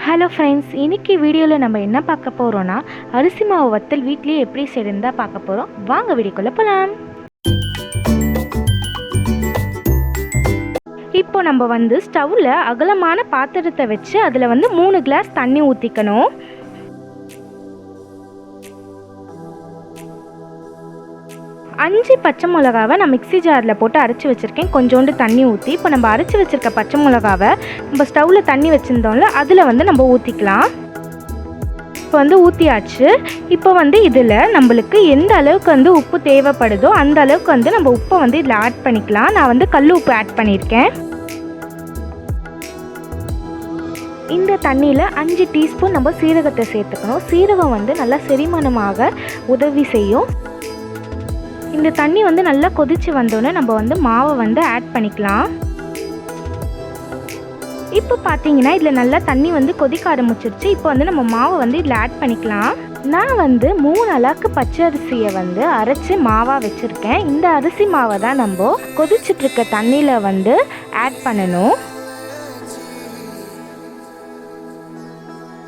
Hello friends, இன்றைக்கி வீடியோவில் நம்ம என்ன பார்க்க போகிறோன்னா அரிசி மாவு வத்தல் வீட்லேயே எப்படி செய்யறதா பார்க்க போகிறோம். வாங்க வீடியோக்குள்ளே போகலாம். இப்போ நம்ம ஸ்டவ்வில் அகலமான பாத்திரத்தை வச்சு அதில் 3 கிளாஸ் தண்ணி ஊற்றிக்கணும். அஞ்சு பச்சை மிளகாவை நான் மிக்ஸி ஜாரில் போட்டு அரைச்சி வச்சுருக்கேன். கொஞ்சோண்டு தண்ணி ஊற்றி இப்போ நம்ம அரைச்சி வச்சுருக்க பச்சை மிளகாவை நம்ம ஸ்டவ்வில் தண்ணி வச்சுருந்தோம்ல அதில் நம்ம ஊற்றிக்கலாம். இப்போ ஊற்றியாச்சு. இப்போ இதில் நம்மளுக்கு எந்த அளவுக்கு உப்பு தேவைப்படுதோ அந்த அளவுக்கு நம்ம உப்பை இதில் ஆட் பண்ணிக்கலாம். நான் கல் உப்பு ஆட் பண்ணியிருக்கேன். இந்த தண்ணியில் 5 டீஸ்பூன் நம்ம சீரகத்தை சேர்த்துக்கணும். சீரகம் நல்லா செரிமானமாக உதவி செய்யும். இந்த தண்ணி நல்லா கொதிச்சு வந்தோடனே நம்ம மாவை ஆட் பண்ணிக்கலாம். இப்போ பார்த்தீங்கன்னா இதில் நல்லா தண்ணி கொதிக்க ஆரம்பிச்சிருச்சு. இப்போ நம்ம மாவை இதில் ஆட் பண்ணிக்கலாம். நான் 3 அளவுக்கு பச்சை அரிசியை அரைச்சி மாவாக வச்சுருக்கேன். இந்த அரிசி மாவை தான் நம்ம கொதிச்சுட்ருக்க தண்ணியில் ஆட் பண்ணணும்.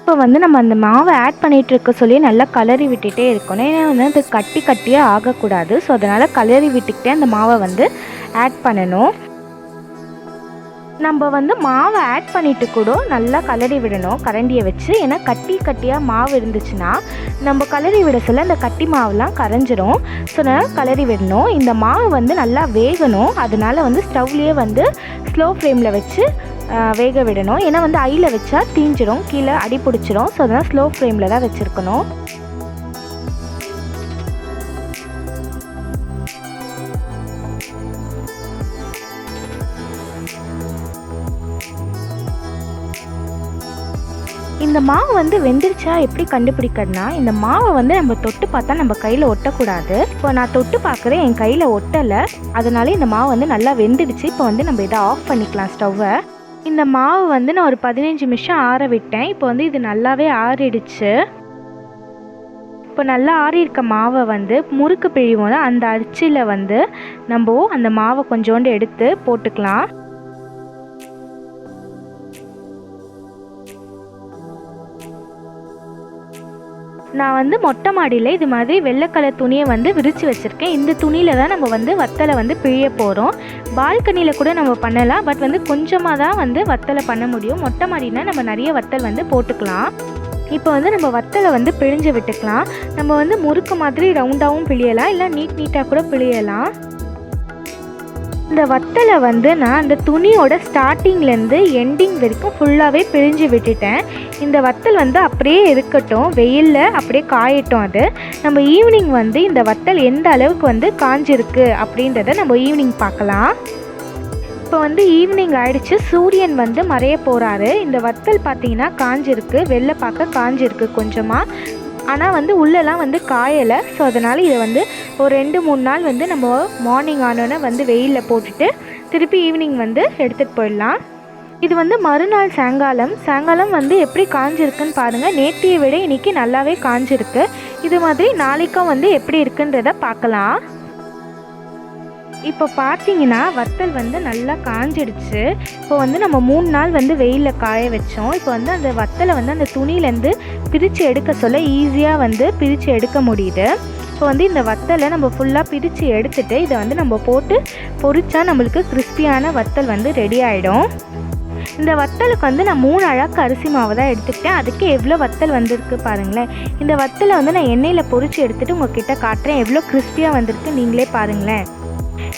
இப்போ நம்ம அந்த மாவை ஆட் பண்ணிகிட்டு இருக்க சொல்லி நல்லா கலரி விட்டுகிட்டே இருக்கணும். ஏன்னா அது கட்டியாக ஆகக்கூடாது. ஸோ அதனால் கலரி விட்டுக்கிட்டே அந்த மாவை ஆட் பண்ணணும். நம்ம மாவை ஆட் பண்ணிவிட்டு கூட நல்லா கலரி விடணும் கரண்டியை வச்சு. ஏன்னா கட்டியாக மாவு இருந்துச்சுன்னா நம்ம கலரி விட சொல்ல அந்த கட்டி மாவுலாம் கரைஞ்சிரும். ஸோ அதனால் கலரி விடணும். இந்த மாவு நல்லா வேகணும். அதனால் ஸ்டவ்லேயே ஸ்லோ ஃப்ளேமில் வச்சு வேக விடணும். ஏன்னா ஐயில் வச்சா தீஞ்சிரும், கீழே அடி பிடிச்சிரும். ஸோ அதனால் ஸ்லோ ஃப்ளேமில் தான் வச்சுருக்கணும். இந்த மாவு வெந்துருச்சா எப்படி கண்டுபிடிக்கிறதுனா, இந்த மாவை நம்ம தொட்டு பார்த்தா நம்ம கையில் ஒட்டக்கூடாது. இப்போ நான் தொட்டு பார்க்குறேன், என் கையில் ஒட்டலை. அதனால இந்த மாவு நல்லா வெந்துடுச்சு. இப்போ நம்ம இதை ஆஃப் பண்ணிக்கலாம் ஸ்டவ்வை. இந்த மாவு நான் ஒரு 15 நிமிஷம் ஆற விட்டேன். இப்போ இது நல்லாவே ஆறிடுச்சு. இப்போ நல்லா ஆறி இருக்க மாவை முறுக்கு பிழிவோம். அந்த அச்சில் நம்ம அந்த மாவை கொஞ்சோண்டு எடுத்து போட்டுக்கலாம். நான் மொட்டை மாடியில் இது மாதிரி வெள்ளை கலர் துணியை விரித்து வச்சுருக்கேன். இந்த துணியில் தான் நம்ம வத்தலை பிழிய போகிறோம். பால்கனியில் கூட நம்ம பண்ணலாம். பட் கொஞ்சமாக தான் வத்தலை பண்ண முடியும். மொட்டை மாடினா நம்ம நிறைய வத்தல் போட்டுக்கலாம். இப்போ நம்ம வத்தலை பிழிஞ்சு விட்டுக்கலாம். நம்ம முறுக்கு மாதிரி ரவுண்டாகவும் பிழியலாம், இல்லை நீட்டாக கூட பிழியலாம். இந்த வத்தலை நான் அந்த துணியோட ஸ்டார்டிங்லேருந்து எண்டிங் வரைக்கும் ஃபுல்லாகவே பிழிஞ்சு விட்டுட்டேன். இந்த வத்தல் அப்படியே இருக்கட்டும், வெயிலில் அப்படியே காயட்டும். அது நம்ம ஈவினிங் இந்த வத்தல் எந்த அளவுக்கு காஞ்சிருக்கு அப்படின்றத நம்ம ஈவினிங் பார்க்கலாம். இப்போ ஈவினிங் ஆயிடுச்சு. சூரியன் மறைய போகிறாரு. இந்த வத்தல் பார்த்தீங்கன்னா காஞ்சிருக்கு, வெளில பார்க்க காஞ்சிருக்கு கொஞ்சமாக. ஆனால் உள்ளெல்லாம் காயலை. ஸோ அதனால் இதை ஒரு 2-3 நாள் நம்ம மார்னிங் ஆனோன்னே வெயிலில் போட்டுட்டு திருப்பி ஈவினிங் எடுத்துகிட்டு போயிடலாம். இது மறுநாள் சாயங்காலம் எப்படி காஞ்சிருக்குன்னு பாருங்கள். நேற்றையை விட இன்றைக்கி நல்லாவே காஞ்சிருக்கு. இது மாதிரி நாளைக்கும் எப்படி இருக்குன்றத பார்க்கலாம். இப்போ பார்த்தீங்கன்னா வத்தல் நல்லா காஞ்சிடுச்சு. இப்போ நம்ம 3 நாள் வெயிலில் காய வச்சோம். இப்போ அந்த வத்தலை அந்த துணியிலேருந்து பிரித்து எடுக்க சொல்ல ஈஸியாக பிரித்து எடுக்க முடியுது. இப்போ இந்த வத்தலை நம்ம ஃபுல்லாக பிரித்து எடுத்துகிட்டு இதை நம்ம போட்டு பொரிச்சா நம்மளுக்கு கிறிஸ்பியான வத்தல் ரெடி ஆகிடும். இந்த வத்தலுக்கு நான் 3 அழகு அரிசி மாவு தான் எடுத்துக்கிட்டேன். அதுக்கு எவ்வளோ வத்தல் வந்திருக்கு பாருங்களேன். இந்த வத்தலை நான் எண்ணெயில் பொரித்து எடுத்துகிட்டு உங்கள்கிட்ட காட்டுறேன். எவ்வளோ கிறிஸ்பியாக வந்திருக்கு நீங்களே பாருங்களேன்.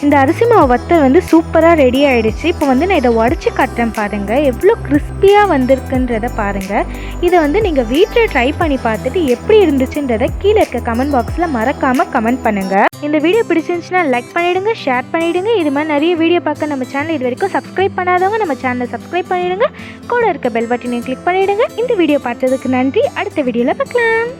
இந்த அரிசி மாவு வத்தல் சூப்பராக ரெடி ஆகிடுச்சு. இப்போ நான் இதை உடச்சி காட்டுறேன் பாருங்கள். எவ்வளோ கிறிஸ்பியாக வந்திருக்குன்றதை பாருங்கள். இதை நீங்கள் வீட்டில் ட்ரை பண்ணி பார்த்துட்டு எப்படி இருந்துச்சுன்றதை கீழே இருக்க கமெண்ட் பாக்ஸில் மறக்காமல் கமெண்ட் பண்ணுங்கள். இந்த வீடியோ பிடிச்சிருந்துச்சுன்னா லைக் பண்ணிவிடுங்க, ஷேர் பண்ணிவிடுங்க. இது மாதிரி நிறைய வீடியோ பார்க்க நம்ம சேனல் இது வரைக்கும் சப்ஸ்கிரைப் பண்ணாதவங்க நம்ம சேனலை சப்ஸ்கிரைப் பண்ணிவிடுங்க. கூட இருக்க பெல் பட்டனை கிளிக் பண்ணிவிடுங்க. இந்த வீடியோ பார்த்ததுக்கு நன்றி. அடுத்த வீடியோவில் பார்க்கலாம்.